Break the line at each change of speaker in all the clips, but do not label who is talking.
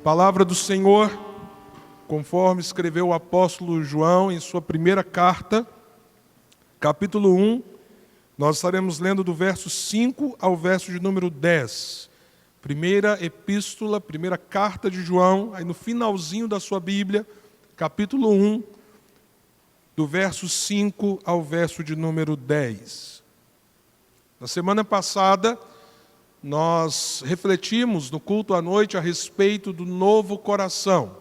Palavra do Senhor, conforme escreveu o apóstolo João em sua primeira carta, capítulo 1, nós estaremos lendo do verso 5 ao verso de número 10. Primeira epístola, primeira carta de João, aí no finalzinho da sua Bíblia, capítulo 1, do verso 5 ao verso de número 10. Na semana passada, nós refletimos no culto à noite a respeito do novo coração.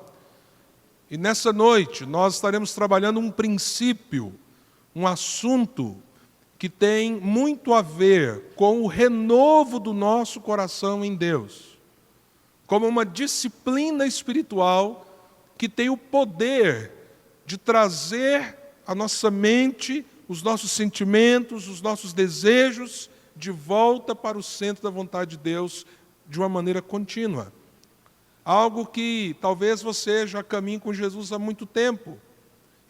E nessa noite nós estaremos trabalhando um princípio, um assunto que tem muito a ver com o renovo do nosso coração em Deus. Como uma disciplina espiritual que tem o poder de trazer a nossa mente, os nossos sentimentos, os nossos desejos, de volta para o centro da vontade de Deus de uma maneira contínua. Algo que talvez você já caminhe com Jesus há muito tempo,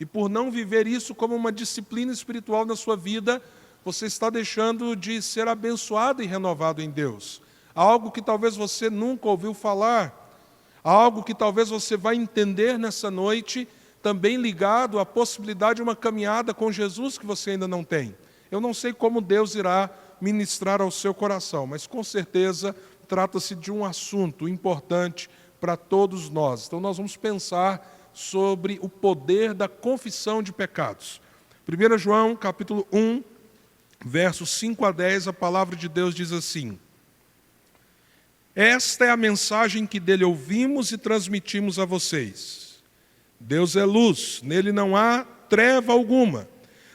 e por não viver isso como uma disciplina espiritual na sua vida, você está deixando de ser abençoado e renovado em Deus. Algo que talvez você nunca ouviu falar, algo que talvez você vai entender nessa noite, também ligado à possibilidade de uma caminhada com Jesus que você ainda não tem. Eu não sei como Deus irá ministrar ao seu coração, mas com certeza trata-se de um assunto importante para todos nós. Então nós vamos pensar sobre o poder da confissão de pecados. 1 João, capítulo 1, versos 5 a 10, a palavra de Deus diz assim: Esta é a mensagem que dele ouvimos e transmitimos a vocês. Deus é luz, nele não há treva alguma.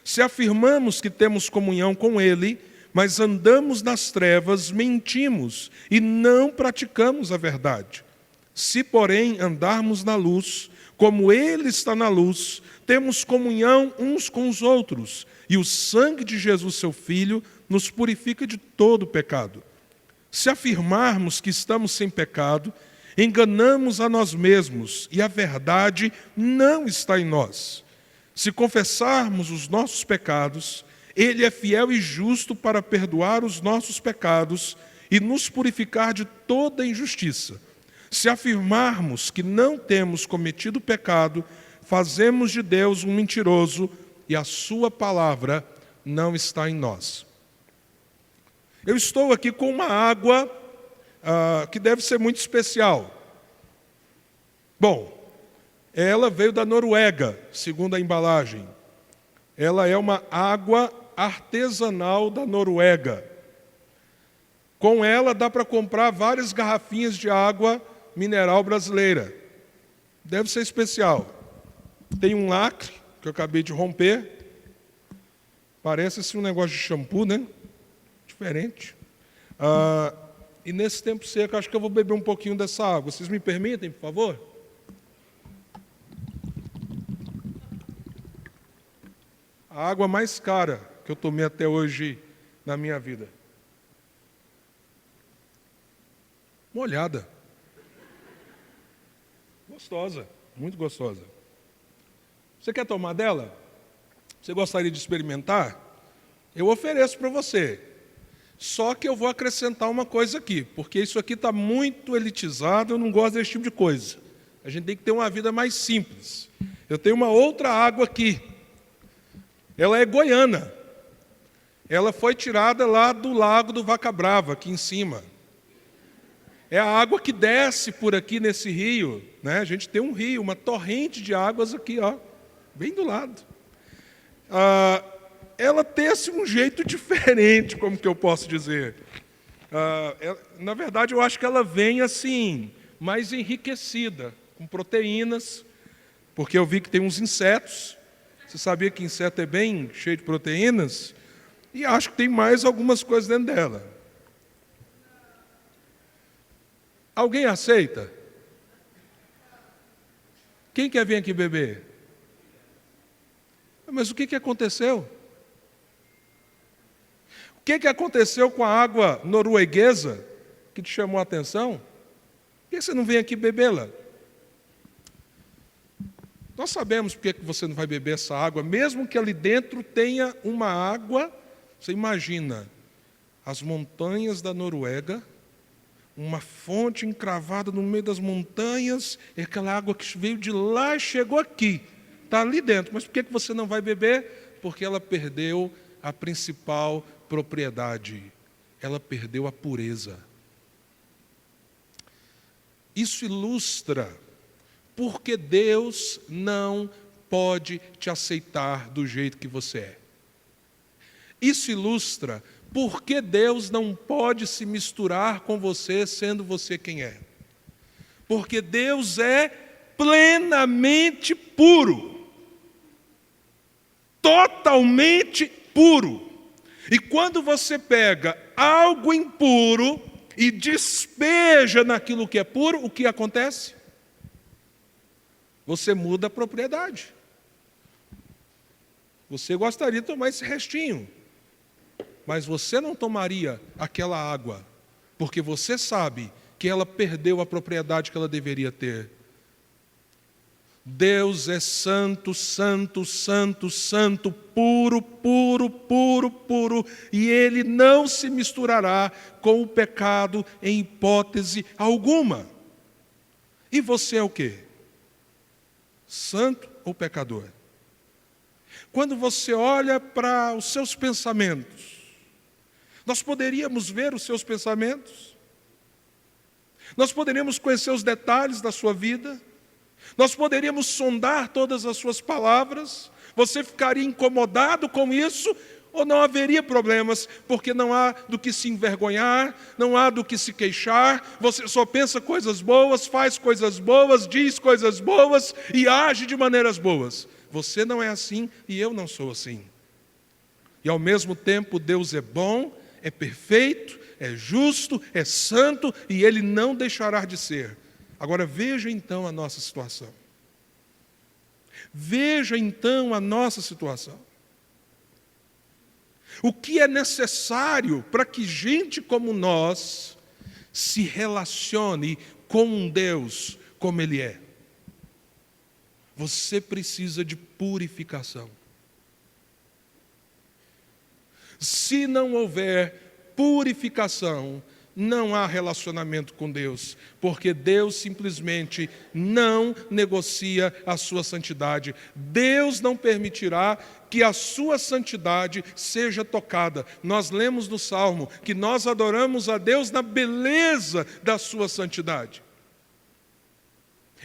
Se afirmamos que temos comunhão com ele, mas andamos nas trevas, mentimos e não praticamos a verdade. Se, porém, andarmos na luz, como ele está na luz, temos comunhão uns com os outros, e o sangue de Jesus, seu Filho, nos purifica de todo pecado. Se afirmarmos que estamos sem pecado, enganamos a nós mesmos, e a verdade não está em nós. Se confessarmos os nossos pecados, ele é fiel e justo para perdoar os nossos pecados e nos purificar de toda injustiça. Se afirmarmos que não temos cometido pecado, fazemos de Deus um mentiroso e a sua palavra não está em nós. Eu estou aqui com uma água que deve ser muito especial. Bom, ela veio da Noruega, segundo a embalagem. Ela é uma água artesanal da Noruega. Com ela dá para comprar várias garrafinhas de água mineral brasileira. Deve ser especial. Tem um lacre que eu acabei de romper. Parece assim um negócio de shampoo, né? Diferente. E nesse tempo seco, acho que eu vou beber um pouquinho dessa água. Vocês me permitem, por favor? A água mais cara que eu tomei até hoje na minha vida. Molhada. Gostosa, muito gostosa. Você quer tomar dela? Você gostaria de experimentar? Eu ofereço para você. Só que eu vou acrescentar uma coisa aqui, porque isso aqui está muito elitizado, eu não gosto desse tipo de coisa. A gente tem que ter uma vida mais simples. Eu tenho uma outra água aqui. Ela é goiana. Ela foi tirada lá do lago do Vaca Brava, aqui em cima. É a água que desce por aqui nesse rio, né? A gente tem um rio, uma torrente de águas aqui, ó, bem do lado. Ela tem assim, um jeito diferente, como que eu posso dizer. Na verdade, eu acho que ela vem assim, mais enriquecida, com proteínas, porque eu vi que tem uns insetos. Você sabia que inseto é bem cheio de proteínas? E acho que tem mais algumas coisas dentro dela. Alguém aceita? Quem quer vir aqui beber? Mas o que aconteceu? O que aconteceu com a água norueguesa que te chamou a atenção? Por que você não vem aqui bebê-la? Nós sabemos por que você não vai beber essa água, mesmo que ali dentro tenha uma água. Você imagina as montanhas da Noruega, uma fonte encravada no meio das montanhas, e aquela água que veio de lá e chegou aqui, está ali dentro. Mas por que você não vai beber? Porque ela perdeu a principal propriedade, ela perdeu a pureza. Isso ilustra porque Deus não pode te aceitar do jeito que você é. Isso ilustra porque Deus não pode se misturar com você, sendo você quem é. Porque Deus é plenamente puro. Totalmente puro. E quando você pega algo impuro e despeja naquilo que é puro, o que acontece? Você muda a propriedade. Você gostaria de tomar esse restinho, mas você não tomaria aquela água, porque você sabe que ela perdeu a propriedade que ela deveria ter. Deus é santo, santo, santo, santo, puro, puro, puro, puro, e Ele não se misturará com o pecado em hipótese alguma. E você é o quê? Santo ou pecador? Quando você olha para os seus pensamentos, nós poderíamos ver os seus pensamentos, nós poderíamos conhecer os detalhes da sua vida, nós poderíamos sondar todas as suas palavras. Você ficaria incomodado com isso ou não haveria problemas? Porque não há do que se envergonhar, não há do que se queixar. Você só pensa coisas boas, faz coisas boas, diz coisas boas e age de maneiras boas. Você não é assim e eu não sou assim. E ao mesmo tempo Deus é bom, é perfeito, é justo, é santo e Ele não deixará de ser. Agora veja então a nossa situação. Veja então a nossa situação. O que é necessário para que gente como nós se relacione com um Deus como Ele é? Você precisa de purificação. Se não houver purificação, não há relacionamento com Deus, porque Deus simplesmente não negocia a sua santidade. Deus não permitirá que a sua santidade seja tocada. Nós lemos no Salmo que nós adoramos a Deus na beleza da sua santidade.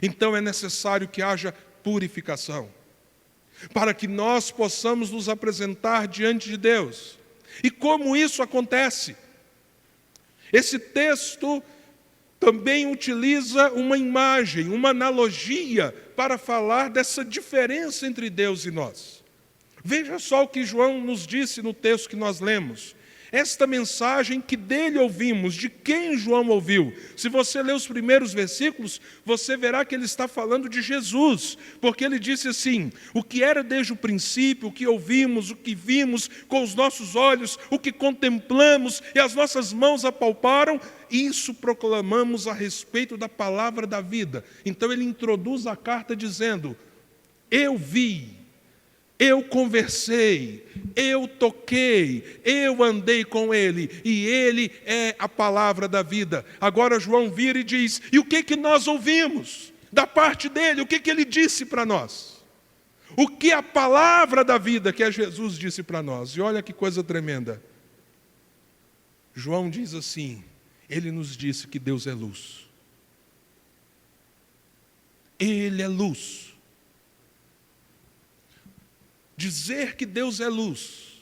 Então é necessário que haja purificação, para que nós possamos nos apresentar diante de Deus. E como isso acontece? Esse texto também utiliza uma imagem, uma analogia para falar dessa diferença entre Deus e nós. Veja só o que João nos disse no texto que nós lemos. Esta mensagem que dele ouvimos, de quem João ouviu? Se você ler os primeiros versículos, você verá que ele está falando de Jesus, porque ele disse assim: o que era desde o princípio, o que ouvimos, o que vimos com os nossos olhos, o que contemplamos e as nossas mãos apalparam, isso proclamamos a respeito da palavra da vida. Então ele introduz a carta dizendo: eu vi, eu conversei, eu toquei, eu andei com Ele, e Ele é a palavra da vida. Agora João vira e diz: e o que nós ouvimos da parte dEle? O que Ele disse para nós? O que a palavra da vida, que é Jesus, disse para nós? E olha que coisa tremenda. João diz assim: Ele nos disse que Deus é luz. Ele é luz. Dizer que Deus é luz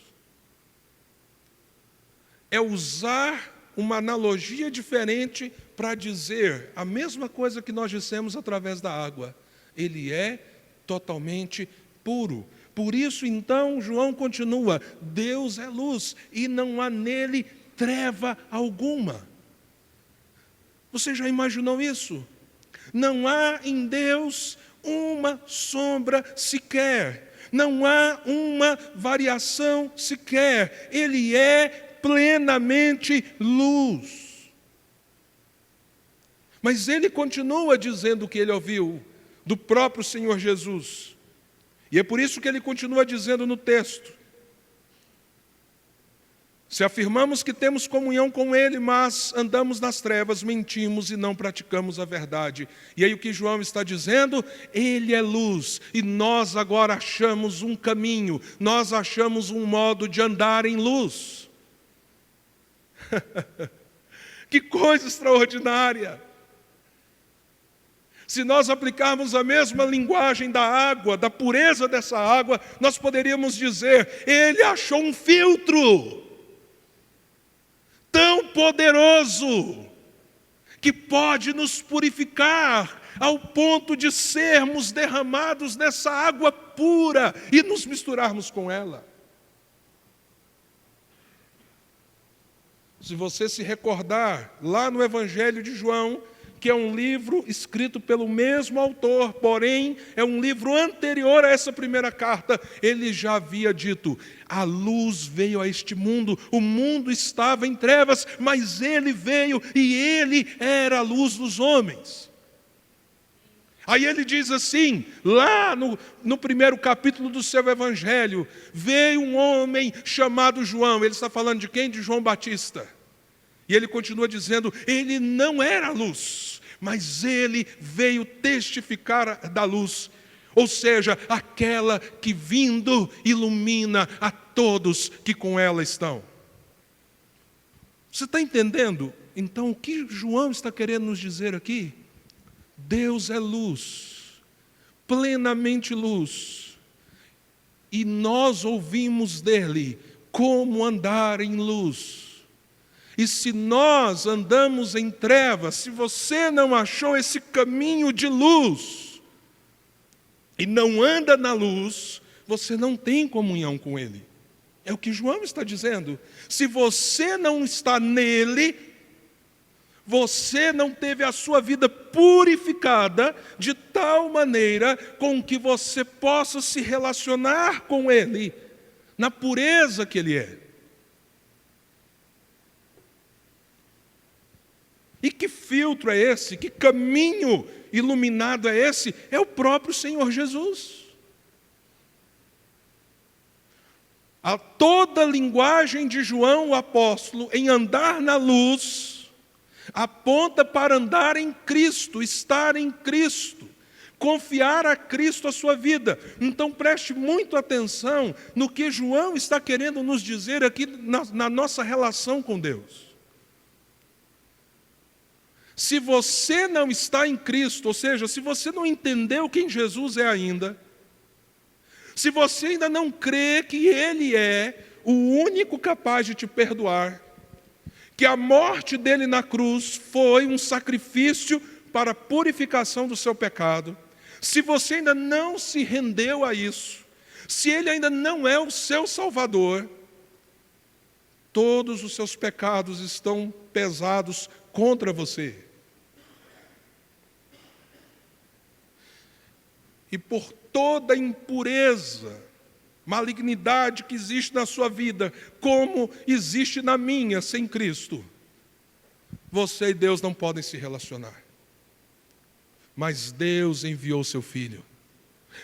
é usar uma analogia diferente para dizer a mesma coisa que nós dissemos através da água. Ele é totalmente puro. Por isso, então, João continua: Deus é luz e não há nele treva alguma. Você já imaginou isso? Não há em Deus uma sombra sequer. Não há uma variação sequer. Ele é plenamente luz. Mas ele continua dizendo o que ele ouviu do próprio Senhor Jesus. E é por isso que ele continua dizendo no texto: Se afirmamos que temos comunhão com Ele, mas andamos nas trevas, mentimos e não praticamos a verdade. E aí o que João está dizendo? Ele é luz, e nós agora achamos um caminho, nós achamos um modo de andar em luz. Que coisa extraordinária! Se nós aplicarmos a mesma linguagem da água, da pureza dessa água, nós poderíamos dizer, ele achou um filtro tão poderoso, que pode nos purificar ao ponto de sermos derramados nessa água pura e nos misturarmos com ela. Se você se recordar, lá no Evangelho de João, que é um livro escrito pelo mesmo autor, porém é um livro anterior a essa primeira carta, ele já havia dito, a luz veio a este mundo, o mundo estava em trevas, mas ele veio e ele era a luz dos homens. Aí ele diz assim, lá no primeiro capítulo do seu Evangelho, veio um homem chamado João, ele está falando de quem? De João Batista. E ele continua dizendo, ele não era luz, mas ele veio testificar da luz. Ou seja, aquela que vindo ilumina a todos que com ela estão. Você está entendendo? Então o que João está querendo nos dizer aqui? Deus é luz, plenamente luz. E nós ouvimos dele como andar em luz. E se nós andamos em trevas, se você não achou esse caminho de luz, e não anda na luz, você não tem comunhão com Ele. É o que João está dizendo. Se você não está nele, você não teve a sua vida purificada de tal maneira com que você possa se relacionar com Ele, na pureza que Ele é. E que filtro é esse? Que caminho iluminado é esse? É o próprio Senhor Jesus. A toda a linguagem de João, o apóstolo, em andar na luz, aponta para andar em Cristo, estar em Cristo, confiar a Cristo a sua vida. Então preste muito atenção no que João está querendo nos dizer aqui na nossa relação com Deus. Se você não está em Cristo, ou seja, se você não entendeu quem Jesus é ainda, se você ainda não crê que Ele é o único capaz de te perdoar, que a morte dele na cruz foi um sacrifício para a purificação do seu pecado, se você ainda não se rendeu a isso, se Ele ainda não é o seu Salvador, todos os seus pecados estão pesados contra você. E por toda a impureza, malignidade que existe na sua vida, como existe na minha sem Cristo, você e Deus não podem se relacionar. Mas Deus enviou seu Filho.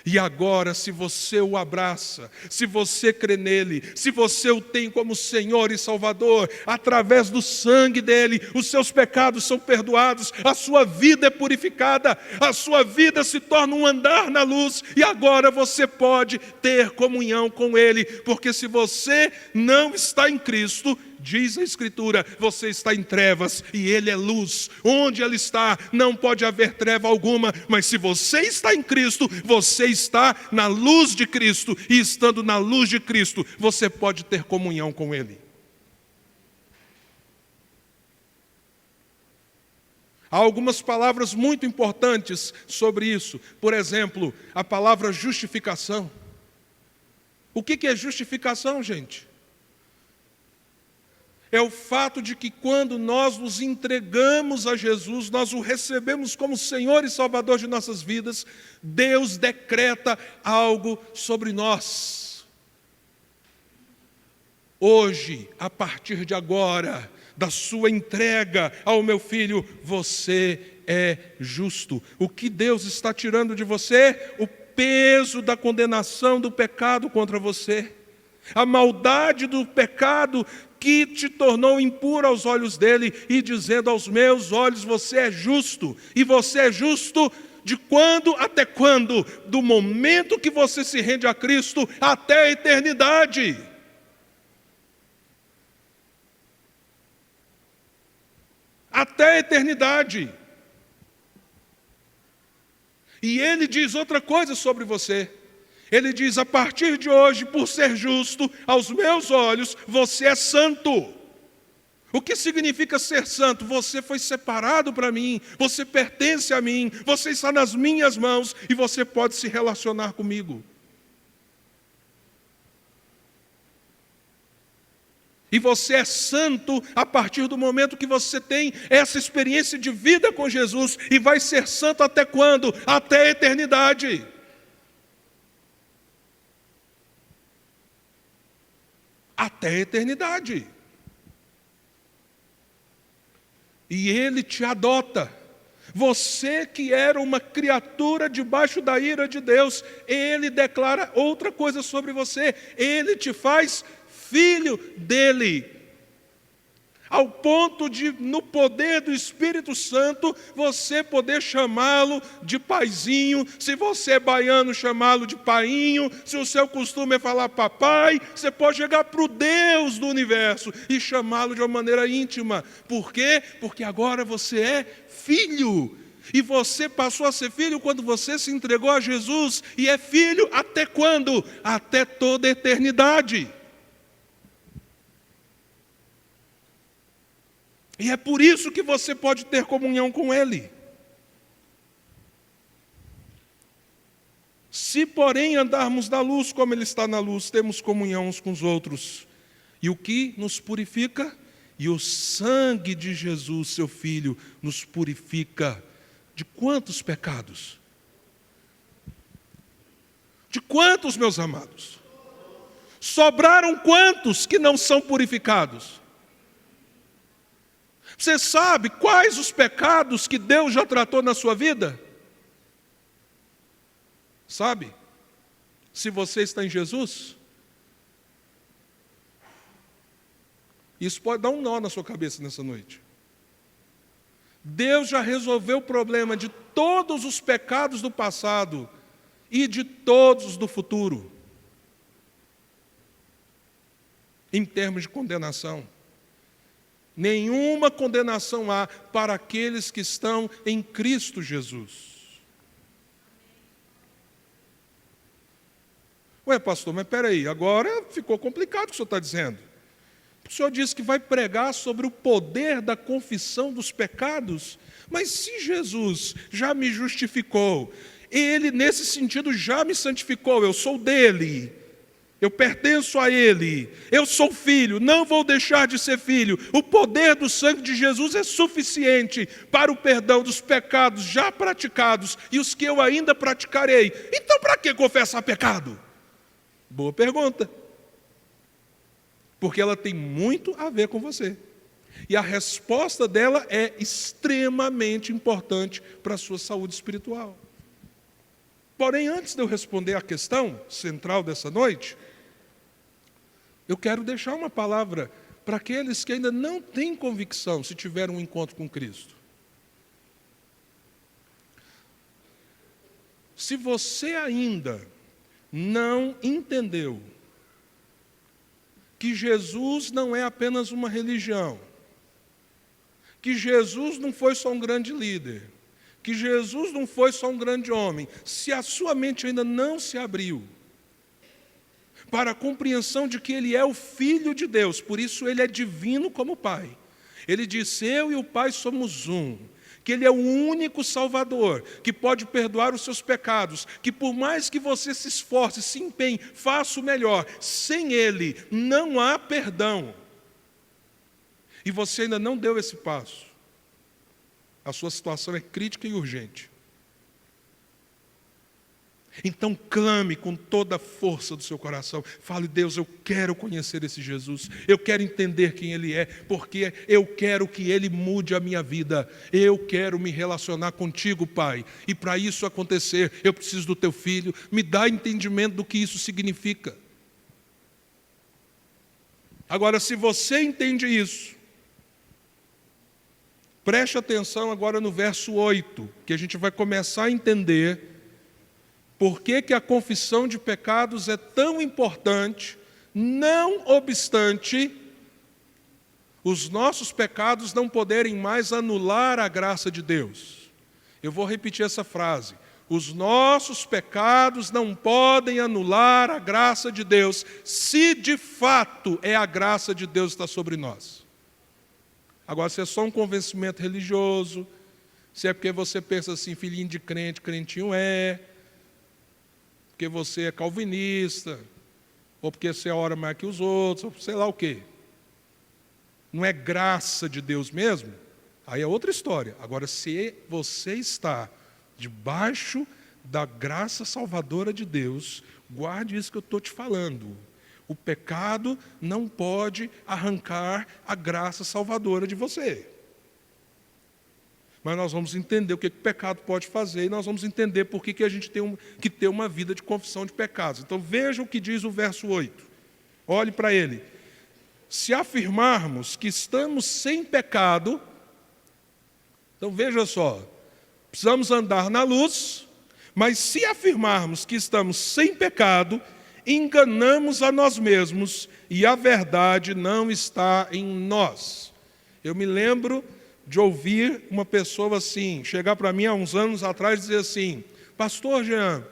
E agora, se você o abraça, se você crê nele, se você o tem como Senhor e Salvador, através do sangue dele, os seus pecados são perdoados, a sua vida é purificada, a sua vida se torna um andar na luz, e agora você pode ter comunhão com ele, porque se você não está em Cristo, diz a Escritura, você está em trevas e Ele é luz. Onde Ele está, não pode haver treva alguma, mas se você está em Cristo, você está na luz de Cristo, e estando na luz de Cristo, você pode ter comunhão com Ele. Há algumas palavras muito importantes sobre isso. Por exemplo, a palavra justificação. O que é justificação, gente? É o fato de que quando nós nos entregamos a Jesus, nós o recebemos como Senhor e Salvador de nossas vidas, Deus decreta algo sobre nós. Hoje, a partir de agora, da sua entrega ao meu filho, você é justo. O que Deus está tirando de você? O peso da condenação do pecado contra você. A maldade do pecado que te tornou impuro aos olhos dele, e dizendo: aos meus olhos você é justo. E você é justo de quando até quando? Do momento que você se rende a Cristo até a eternidade. Até a eternidade. E ele diz outra coisa sobre você. Ele diz: a partir de hoje, por ser justo, aos meus olhos, você é santo. O que significa ser santo? Você foi separado para mim, você pertence a mim, você está nas minhas mãos e você pode se relacionar comigo. E você é santo a partir do momento que você tem essa experiência de vida com Jesus. E vai ser santo até quando? Até a eternidade. Até a eternidade. E Ele te adota. Você que era uma criatura debaixo da ira de Deus, Ele declara outra coisa sobre você. Ele te faz filho dele, ao ponto de, no poder do Espírito Santo, você poder chamá-lo de paizinho. Se você é baiano, chamá-lo de painho. Se o seu costume é falar papai, você pode chegar para o Deus do universo e chamá-lo de uma maneira íntima. Por quê? Porque agora você é filho. E você passou a ser filho quando você se entregou a Jesus. E é filho até quando? Até toda a eternidade. E é por isso que você pode ter comunhão com Ele. Se, porém, andarmos na luz como Ele está na luz, temos comunhão uns com os outros. E o que nos purifica? E o sangue de Jesus, seu Filho, nos purifica. De quantos pecados? De quantos, meus amados? Sobraram quantos que não são purificados? Você sabe quais os pecados que Deus já tratou na sua vida? Sabe? Se você está em Jesus, isso pode dar um nó na sua cabeça nessa noite. Deus já resolveu o problema de todos os pecados do passado e de todos do futuro, em termos de condenação. Nenhuma condenação há para aqueles que estão em Cristo Jesus. Ué, pastor, mas espera aí, agora ficou complicado o que o senhor está dizendo. O senhor disse que vai pregar sobre o poder da confissão dos pecados, mas se Jesus já me justificou, Ele nesse sentido já me santificou, eu sou dele. Eu pertenço a Ele, eu sou filho, não vou deixar de ser filho. O poder do sangue de Jesus é suficiente para o perdão dos pecados já praticados e os que eu ainda praticarei. Então, para que confessar pecado? Boa pergunta. Porque ela tem muito a ver com você. E a resposta dela é extremamente importante para a sua saúde espiritual. Porém, antes de eu responder à questão central dessa noite, eu quero deixar uma palavra para aqueles que ainda não têm convicção se tiveram um encontro com Cristo. Se você ainda não entendeu que Jesus não é apenas uma religião, que Jesus não foi só um grande líder, que Jesus não foi só um grande homem, se a sua mente ainda não se abriu para a compreensão de que Ele é o Filho de Deus, por isso Ele é divino como Pai. Ele diz: eu e o Pai somos um. Que Ele é o único Salvador, que pode perdoar os seus pecados, que por mais que você se esforce, se empenhe, faça o melhor, sem Ele não há perdão. E você ainda não deu esse passo. A sua situação é crítica e urgente. Então clame com toda a força do seu coração. Fale: Deus, eu quero conhecer esse Jesus. Eu quero entender quem Ele é, porque eu quero que Ele mude a minha vida. Eu quero me relacionar contigo, Pai. E para isso acontecer, eu preciso do Teu Filho. Me dá entendimento do que isso significa. Agora, se você entende isso, preste atenção agora no verso 8, que a gente vai começar a entender por que a confissão de pecados é tão importante, não obstante os nossos pecados não poderem mais anular a graça de Deus. Eu vou repetir essa frase. Os nossos pecados não podem anular a graça de Deus, se de fato é a graça de Deus que está sobre nós. Agora, se é só um convencimento religioso, se é porque você pensa assim, filhinho de crente, crentinho é, porque você é calvinista, ou porque você ora mais que os outros, ou sei lá o quê. Não é graça de Deus mesmo? Aí é outra história. Agora, se você está debaixo da graça salvadora de Deus, guarde isso que eu estou te falando. O pecado não pode arrancar a graça salvadora de você. Mas nós vamos entender o que o pecado pode fazer e nós vamos entender por que a gente tem que ter uma vida de confissão de pecados. Então veja o que diz o verso 8. Olhe para ele. Se afirmarmos que estamos sem pecado, então veja só, precisamos andar na luz, mas se afirmarmos que estamos sem pecado, enganamos a nós mesmos e a verdade não está em nós. Eu me lembro de ouvir uma pessoa assim, chegar para mim há uns anos atrás e dizer assim, pastor Jean,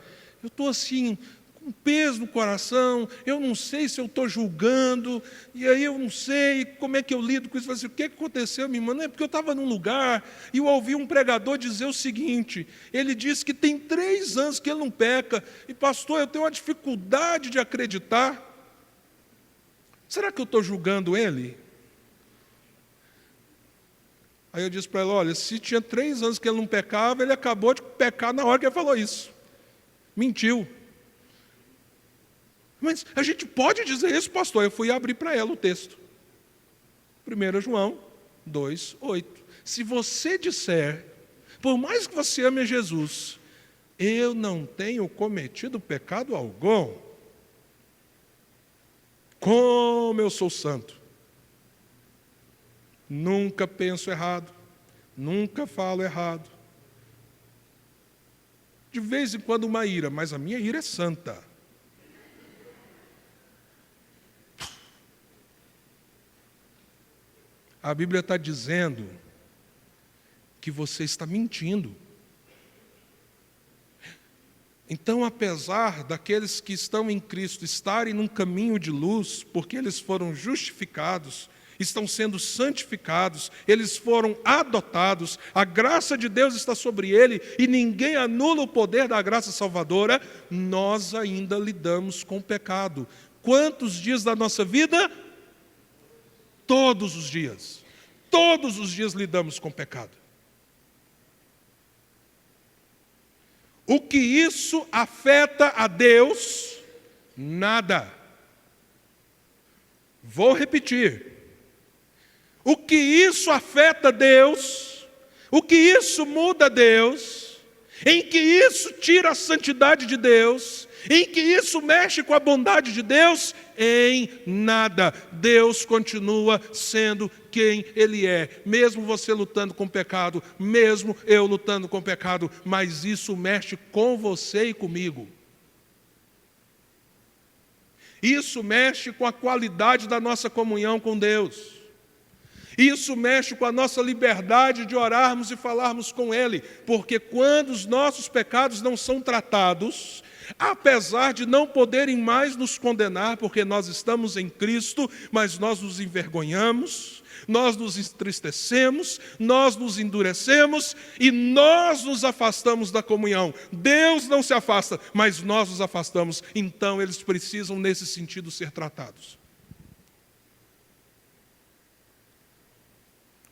eu estou assim, com peso no coração, eu não sei se eu estou julgando, e aí eu não sei como é que eu lido com isso. Eu falei assim, o que aconteceu, minha irmã? Não é porque eu estava num lugar e eu ouvi um pregador dizer o seguinte, ele disse que tem 3 anos que ele não peca, e pastor, eu tenho uma dificuldade de acreditar. Será que eu estou julgando ele? Aí eu disse para ele, olha, se tinha 3 anos que ele não pecava, ele acabou de pecar na hora que ele falou isso. Mentiu. Mas a gente pode dizer isso, pastor? Eu fui abrir para ela o texto. 1 João 2:8. Se você disser, por mais que você ame a Jesus, eu não tenho cometido pecado algum, como eu sou santo, nunca penso errado, nunca falo errado. De vez em quando uma ira, mas a minha ira é santa. A Bíblia está dizendo que você está mentindo. Então, apesar daqueles que estão em Cristo estarem num caminho de luz, porque eles foram justificados, estão sendo santificados, eles foram adotados, a graça de Deus está sobre ele e ninguém anula o poder da graça salvadora, nós ainda lidamos com o pecado. Quantos dias da nossa vida? Todos os dias. Todos os dias lidamos com o pecado. O que isso afeta a Deus? Nada. Vou repetir. O que isso afeta a Deus? O que isso muda a Deus? Em que isso tira a santidade de Deus? Em que isso mexe com a bondade de Deus? Em nada. Deus continua sendo quem Ele é. Mesmo você lutando com o pecado, mesmo eu lutando com o pecado, mas isso mexe com você e comigo. Isso mexe com a qualidade da nossa comunhão com Deus. Isso mexe com a nossa liberdade de orarmos e falarmos com Ele, porque quando os nossos pecados não são tratados, apesar de não poderem mais nos condenar, porque nós estamos em Cristo, mas nós nos envergonhamos, nós nos entristecemos, nós nos endurecemos e nós nos afastamos da comunhão. Deus não se afasta, mas nós nos afastamos. Então eles precisam, nesse sentido, ser tratados.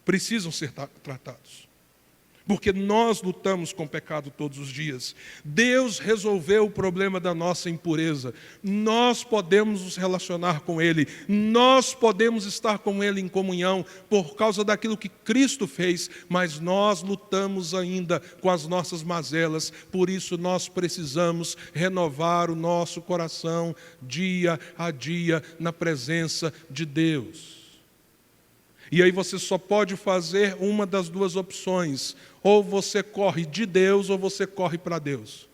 Precisam ser tratados. porque nós lutamos com o pecado todos os dias. Deus resolveu o problema da nossa impureza. Nós podemos nos relacionar com Ele, nós podemos estar com Ele em comunhão por causa daquilo que Cristo fez, mas nós lutamos ainda com as nossas mazelas, por isso nós precisamos renovar o nosso coração dia a dia na presença de Deus. E aí você só pode fazer uma das duas opções: ou você corre de Deus ou você corre para Deus.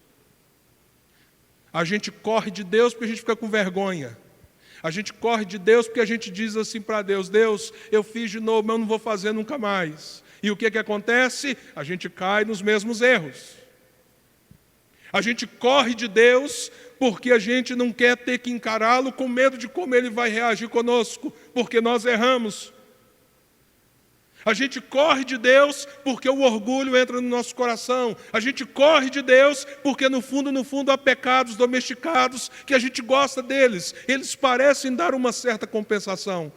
A gente corre de Deus porque a gente fica com vergonha. A gente corre de Deus porque a gente diz assim para Deus: Deus, eu fiz de novo, mas eu não vou fazer nunca mais. E o que acontece? A gente cai nos mesmos erros. A gente corre de Deus porque a gente não quer ter que encará-lo com medo de como Ele vai reagir conosco, porque nós erramos. A gente corre de Deus porque o orgulho entra no nosso coração. A gente corre de Deus porque no fundo há pecados domesticados que a gente gosta deles. Eles parecem dar uma certa compensação.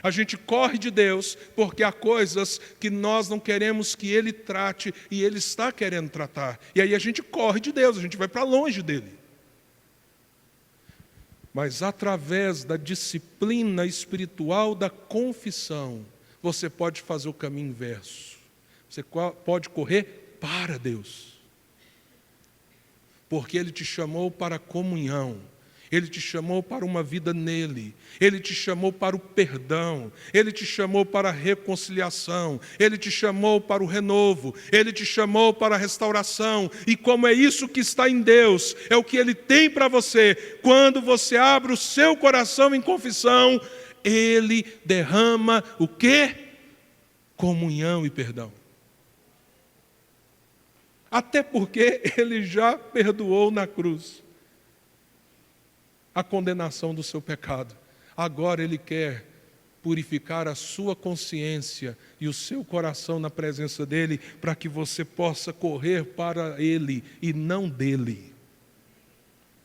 A gente corre de Deus porque há coisas que nós não queremos que Ele trate e Ele está querendo tratar. E aí a gente corre de Deus, a gente vai para longe dEle. Mas através da disciplina espiritual da confissão, você pode fazer o caminho inverso. Você pode correr para Deus. Porque Ele te chamou para a comunhão. Ele te chamou para uma vida nele. Ele te chamou para o perdão. Ele te chamou para a reconciliação. Ele te chamou para o renovo. Ele te chamou para a restauração. E como é isso que está em Deus, é o que Ele tem para você. Quando você abre o seu coração em confissão, Ele derrama o quê? Comunhão e perdão. Até porque Ele já perdoou na cruz a condenação do seu pecado. Agora Ele quer purificar a sua consciência e o seu coração na presença dEle, para que você possa correr para Ele e não dele.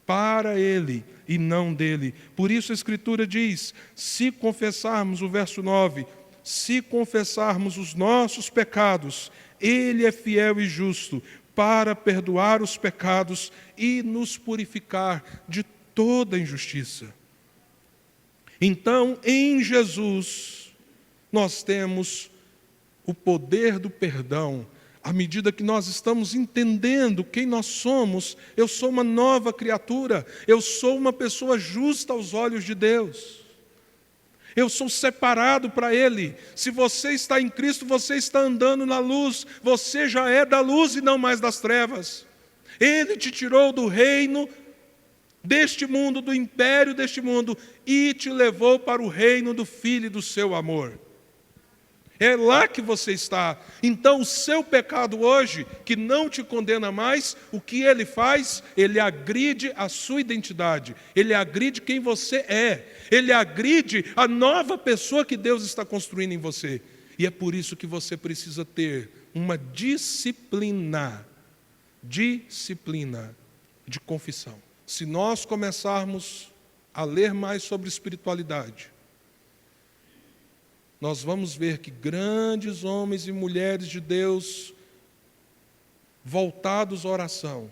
Para Ele e não dele. Por isso a Escritura diz: se confessarmos, o verso 9, se confessarmos os nossos pecados, Ele é fiel e justo para perdoar os pecados e nos purificar de toda injustiça. Então, em Jesus, nós temos o poder do perdão. À medida que nós estamos entendendo quem nós somos, eu sou uma nova criatura, eu sou uma pessoa justa aos olhos de Deus. Eu sou separado para Ele. Se você está em Cristo, você está andando na luz, você já é da luz e não mais das trevas. Ele te tirou do reino deste mundo, do império deste mundo, e te levou para o reino do Filho e do seu amor. É lá que você está. Então o seu pecado hoje, que não te condena mais, o que ele faz? Ele agride a sua identidade, ele agride quem você é, ele agride a nova pessoa que Deus está construindo em você. E é por isso que você precisa ter uma disciplina de confissão. Se nós começarmos a ler mais sobre espiritualidade, nós vamos ver que grandes homens e mulheres de Deus, voltados à oração,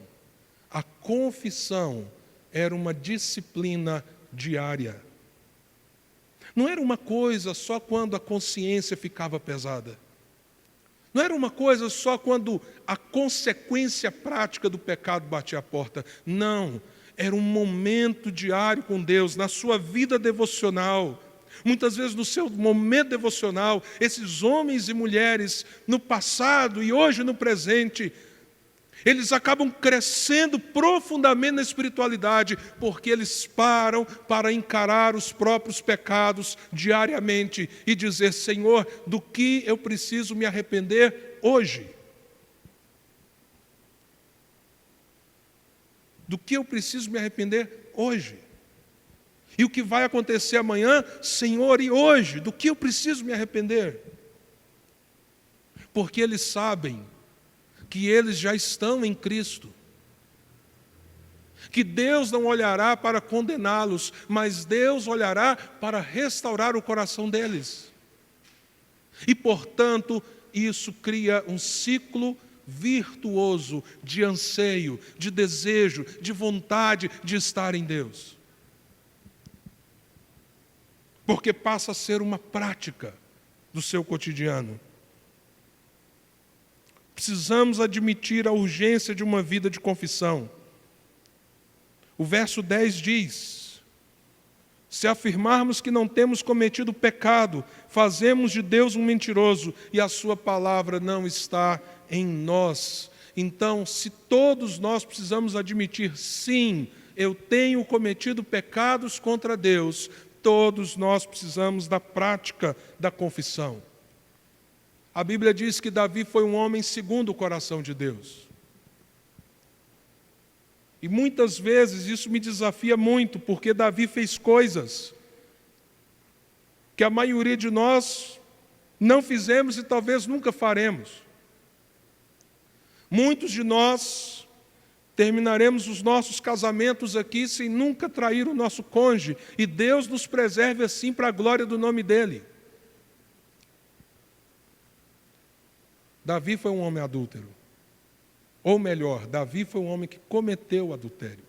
a confissão era uma disciplina diária. Não era uma coisa só quando a consciência ficava pesada. Não era uma coisa só quando a consequência prática do pecado batia a porta. Não, era um momento diário com Deus, na sua vida devocional. Muitas vezes no seu momento devocional, esses homens e mulheres, no passado e hoje no presente, eles acabam crescendo profundamente na espiritualidade, porque eles param para encarar os próprios pecados diariamente e dizer: Senhor, do que eu preciso me arrepender hoje? Do que eu preciso me arrepender hoje? E o que vai acontecer amanhã? Senhor, e hoje? Do que eu preciso me arrepender? Porque eles sabem que eles já estão em Cristo. Que Deus não olhará para condená-los, mas Deus olhará para restaurar o coração deles. E, portanto, isso cria um ciclo virtuoso de anseio, de desejo, de vontade de estar em Deus. Porque passa a ser uma prática do seu cotidiano. Precisamos admitir a urgência de uma vida de confissão. O verso 10 diz: se afirmarmos que não temos cometido pecado, fazemos de Deus um mentiroso e a sua palavra não está em nós. Então, se todos nós precisamos admitir, sim, eu tenho cometido pecados contra Deus, todos nós precisamos da prática da confissão. A Bíblia diz que Davi foi um homem segundo o coração de Deus. E muitas vezes isso me desafia muito, porque Davi fez coisas que a maioria de nós não fizemos e talvez nunca faremos. Muitos de nós terminaremos os nossos casamentos aqui sem nunca trair o nosso cônjuge, e Deus nos preserve assim para a glória do nome dEle. Davi foi um homem adúltero. Ou melhor, Davi foi um homem que cometeu adultério.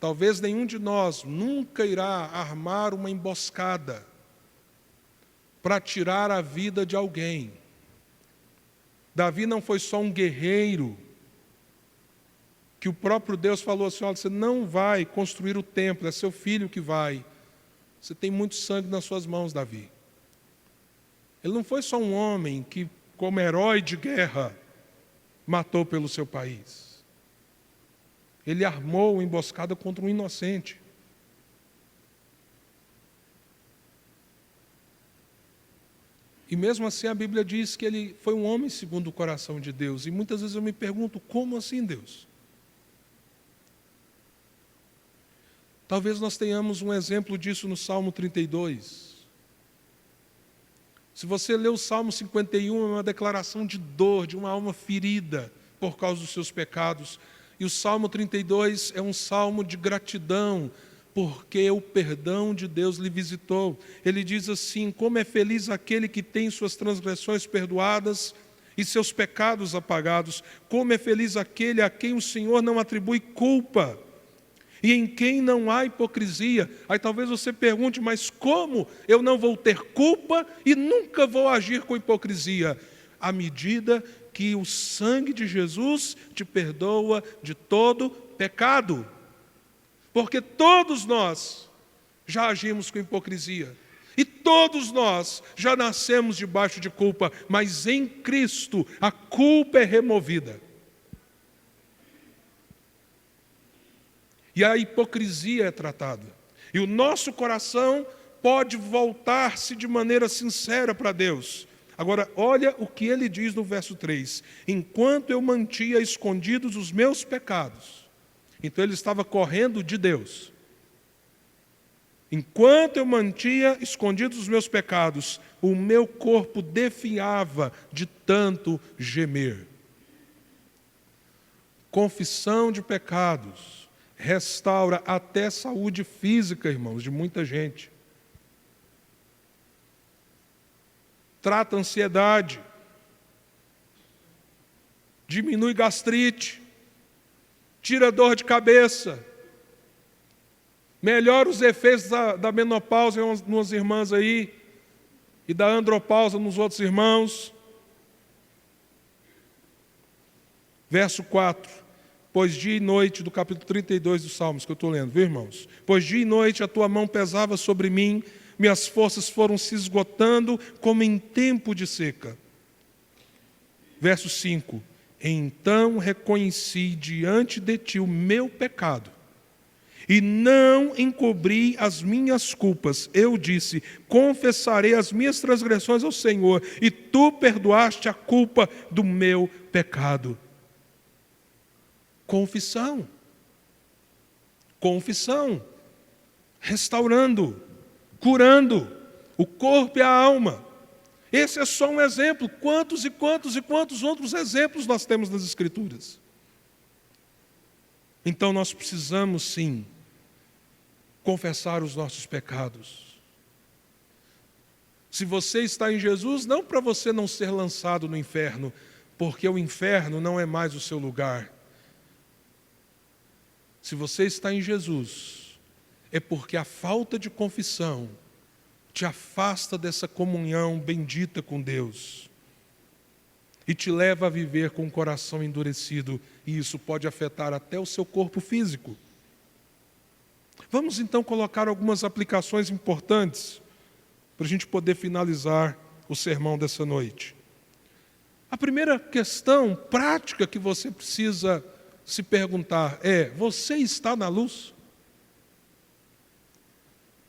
Talvez nenhum de nós nunca irá armar uma emboscada para tirar a vida de alguém. Davi não foi só um guerreiro, que o próprio Deus falou assim: olha, você não vai construir o templo, é seu filho que vai. Você tem muito sangue nas suas mãos, Davi. Ele não foi só um homem que, como herói de guerra, matou pelo seu país. Ele armou uma emboscada contra um inocente. E mesmo assim a Bíblia diz que ele foi um homem segundo o coração de Deus. E muitas vezes eu me pergunto, como assim, Deus? Talvez nós tenhamos um exemplo disso no Salmo 32. Se você ler o Salmo 51, é uma declaração de dor, de uma alma ferida por causa dos seus pecados. E o Salmo 32 é um salmo de gratidão, porque o perdão de Deus lhe visitou. Ele diz assim: como é feliz aquele que tem suas transgressões perdoadas e seus pecados apagados. Como é feliz aquele a quem o Senhor não atribui culpa e em quem não há hipocrisia. Aí talvez você pergunte, mas como eu não vou ter culpa e nunca vou agir com hipocrisia? À medida que o sangue de Jesus te perdoa de todo pecado. Porque todos nós já agimos com hipocrisia. E todos nós já nascemos debaixo de culpa, mas em Cristo a culpa é removida. E a hipocrisia é tratada. E o nosso coração pode voltar-se de maneira sincera para Deus. Agora, olha o que ele diz no verso 3. Enquanto eu mantinha escondidos os meus pecados. Então ele estava correndo de Deus. Enquanto eu mantinha escondidos os meus pecados, o meu corpo definhava de tanto gemer. Confissão de pecados restaura até saúde física, irmãos, de muita gente. Trata a ansiedade, diminui gastrite, tira a dor de cabeça, melhora os efeitos da menopausa em umas irmãs aí, e da andropausa nos outros irmãos. Verso 4. Pois dia e noite, do capítulo 32 dos Salmos, que eu estou lendo, viu, irmãos? Pois dia e noite a tua mão pesava sobre mim, minhas forças foram se esgotando como em tempo de seca. Verso 5. Então reconheci diante de ti o meu pecado, e não encobri as minhas culpas. Eu disse, confessarei as minhas transgressões ao Senhor, e tu perdoaste a culpa do meu pecado. Confissão. Confissão. Restaurando, curando o corpo e a alma. Esse é só um exemplo. Quantos e quantos e quantos outros exemplos nós temos nas Escrituras? Então nós precisamos sim confessar os nossos pecados. Se você está em Jesus, não para você não ser lançado no inferno, porque o inferno não é mais o seu lugar. Se você está em Jesus, é porque a falta de confissão te afasta dessa comunhão bendita com Deus e te leva a viver com o coração endurecido, e isso pode afetar até o seu corpo físico. Vamos então colocar algumas aplicações importantes para a gente poder finalizar o sermão dessa noite. A primeira questão prática que você precisa se perguntar é: você está na luz?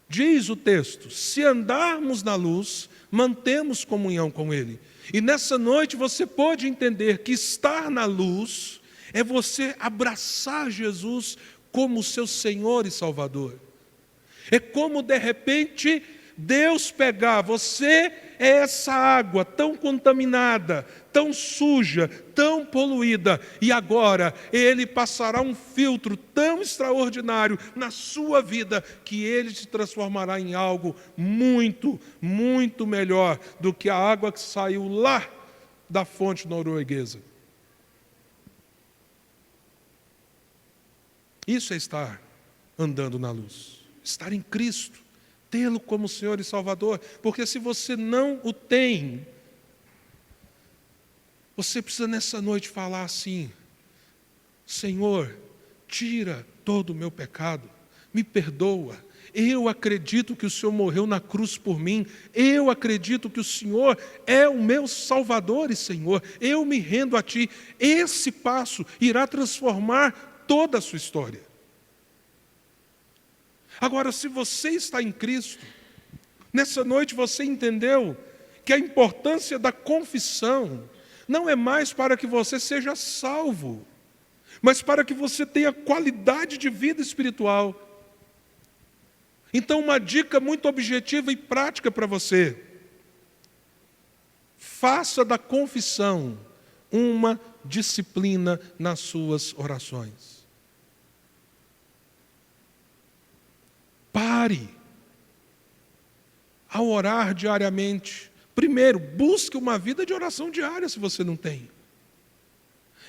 Diz o texto: se andarmos na luz, mantemos comunhão com Ele. E nessa noite você pode entender que estar na luz é você abraçar Jesus como seu Senhor e Salvador. É como de repente Deus pegar, você é essa água tão contaminada, tão suja, tão poluída, e agora Ele passará um filtro tão extraordinário na sua vida, que Ele te transformará em algo muito, muito melhor do que a água que saiu lá da fonte norueguesa. Isso é estar andando na luz, estar em Cristo, tê-lo como Senhor e Salvador, porque se você não o tem, você precisa nessa noite falar assim: Senhor, tira todo o meu pecado, me perdoa, eu acredito que o Senhor morreu na cruz por mim, eu acredito que o Senhor é o meu Salvador e Senhor, eu me rendo a Ti. Esse passo irá transformar toda a sua história. Agora, se você está em Cristo, nessa noite você entendeu que a importância da confissão não é mais para que você seja salvo, mas para que você tenha qualidade de vida espiritual. Então, uma dica muito objetiva e prática para você: faça da confissão uma disciplina nas suas orações. Pare ao orar diariamente. Primeiro, busque uma vida de oração diária, se você não tem.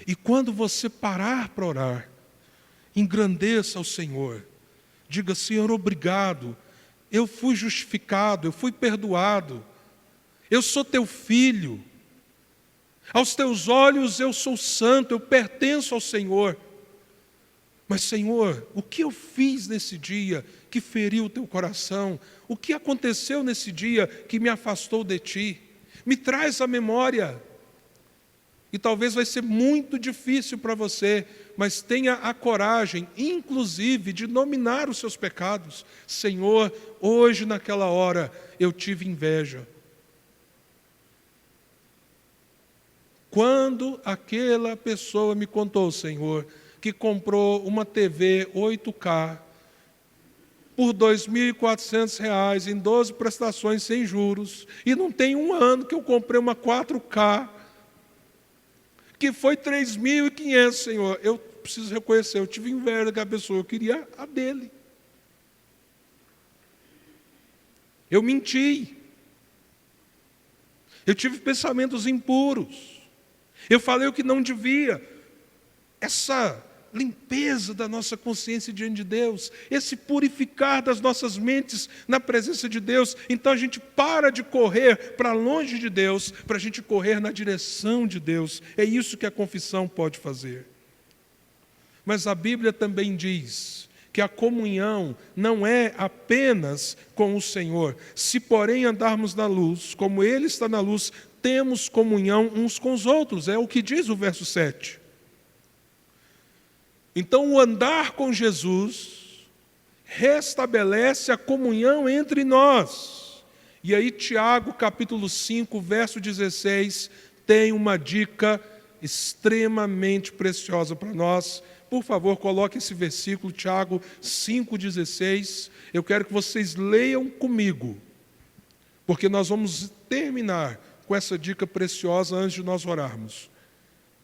E quando você parar para orar, engrandeça ao Senhor. Diga: Senhor, obrigado. Eu fui justificado, eu fui perdoado. Eu sou teu filho. Aos teus olhos eu sou santo, eu pertenço ao Senhor. Mas, Senhor, o que eu fiz nesse dia que feriu o teu coração? O que aconteceu nesse dia que me afastou de Ti? Me traz à memória. E talvez vai ser muito difícil para você, mas tenha a coragem, inclusive, de nominar os seus pecados. Senhor, hoje naquela hora eu tive inveja. Quando aquela pessoa me contou, Senhor, que comprou uma TV 8K por R$ 2.400 em 12 prestações sem juros, e não tem um ano que eu comprei uma 4K, que foi R$ 3.500, Senhor. Eu preciso reconhecer, eu tive inveja daquela pessoa, eu queria a dele. Eu menti. Eu tive pensamentos impuros. Eu falei o que não devia. Essa limpeza da nossa consciência diante de Deus, esse purificar das nossas mentes na presença de Deus. Então a gente para de correr para longe de Deus, para a gente correr na direção de Deus. É isso que a confissão pode fazer. Mas a Bíblia também diz que a comunhão não é apenas com o Senhor. Se, porém, andarmos na luz, como Ele está na luz, temos comunhão uns com os outros. É o que diz o verso 7. Então, o andar com Jesus restabelece a comunhão entre nós. E aí, Tiago, capítulo 5, verso 16, tem uma dica extremamente preciosa para nós. Por favor, coloque esse versículo, Tiago 5,16. Eu quero que vocês leiam comigo, porque nós vamos terminar com essa dica preciosa antes de nós orarmos.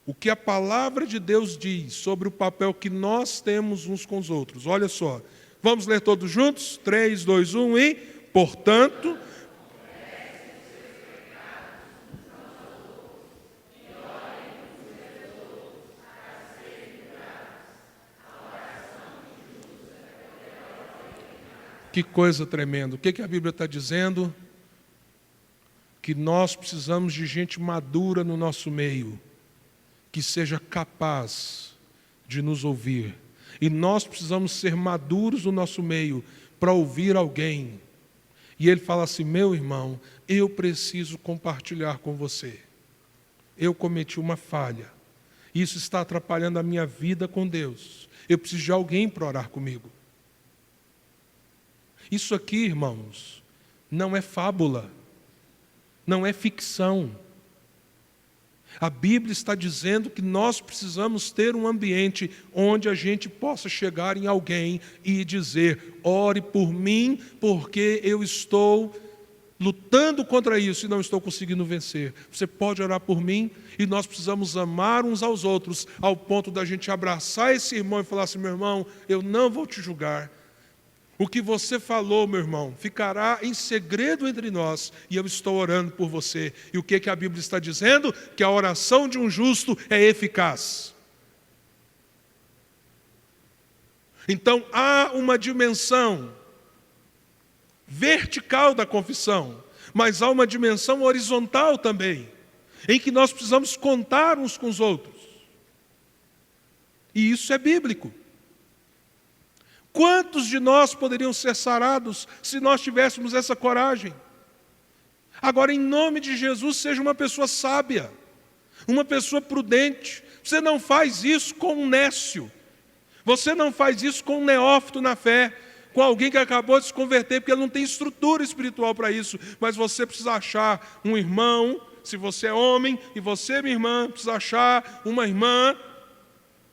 O que a palavra de Deus diz sobre o papel que nós temos uns com os outros. Olha só, vamos ler todos juntos? 3, 2, 1 e... Portanto, Que coisa tremenda. O que a Bíblia está dizendo? Que nós precisamos de gente madura no nosso meio, que seja capaz de nos ouvir. E nós precisamos ser maduros no nosso meio para ouvir alguém. E ele fala assim: meu irmão, eu preciso compartilhar com você. Eu cometi uma falha. Isso está atrapalhando a minha vida com Deus. Eu preciso de alguém para orar comigo. Isso aqui, irmãos, não é fábula. Não é ficção. A Bíblia está dizendo que nós precisamos ter um ambiente onde a gente possa chegar em alguém e dizer: ore por mim, porque eu estou lutando contra isso e não estou conseguindo vencer. Você pode orar por mim? E nós precisamos amar uns aos outros, ao ponto da gente abraçar esse irmão e falar assim: meu irmão, eu não vou te julgar. O que você falou, meu irmão, ficará em segredo entre nós, e eu estou orando por você. E o que a Bíblia está dizendo? Que a oração de um justo é eficaz. Então há uma dimensão vertical da confissão, mas há uma dimensão horizontal também, em que nós precisamos contar uns com os outros. E isso é bíblico. Quantos de nós poderiam ser sarados se nós tivéssemos essa coragem? Agora, em nome de Jesus, seja uma pessoa sábia, uma pessoa prudente. Você não faz isso com um nécio. Você não faz isso com um neófito na fé, com alguém que acabou de se converter, porque ele não tem estrutura espiritual para isso. Mas você precisa achar um irmão, se você é homem, e você, minha irmã, precisa achar uma irmã,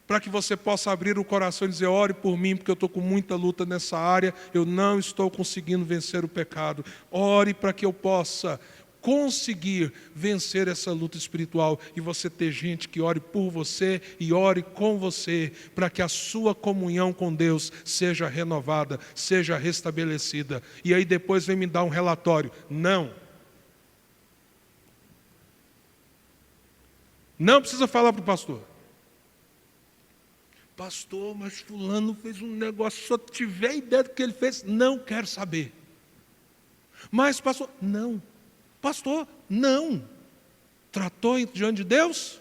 para que você possa abrir o coração e dizer: ore por mim, porque eu estou com muita luta nessa área, eu não estou conseguindo vencer o pecado. Ore para que eu possa conseguir vencer essa luta espiritual, e você ter gente que ore por você e ore com você, para que a sua comunhão com Deus seja renovada, seja restabelecida. E aí depois vem me dar um relatório. Não precisa falar para o pastor: pastor, mas fulano fez um negócio, se eu tiver ideia do que ele fez, não quero saber. Mas pastor, não. Pastor, não. Tratou diante de Deus?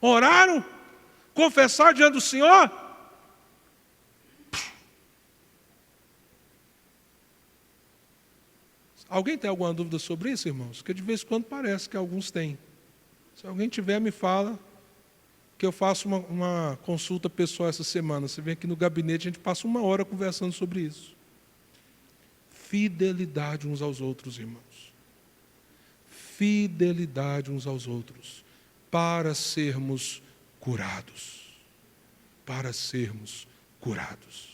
Oraram? Confessaram diante do Senhor? Alguém tem alguma dúvida sobre isso, irmãos? Porque de vez em quando parece que alguns têm. Se alguém tiver, me fala, que eu faço uma consulta pessoal essa semana. Você vem aqui no gabinete, a gente passa 1 hora conversando sobre isso. Fidelidade uns aos outros, irmãos. Fidelidade uns aos outros, para sermos curados. Para sermos curados.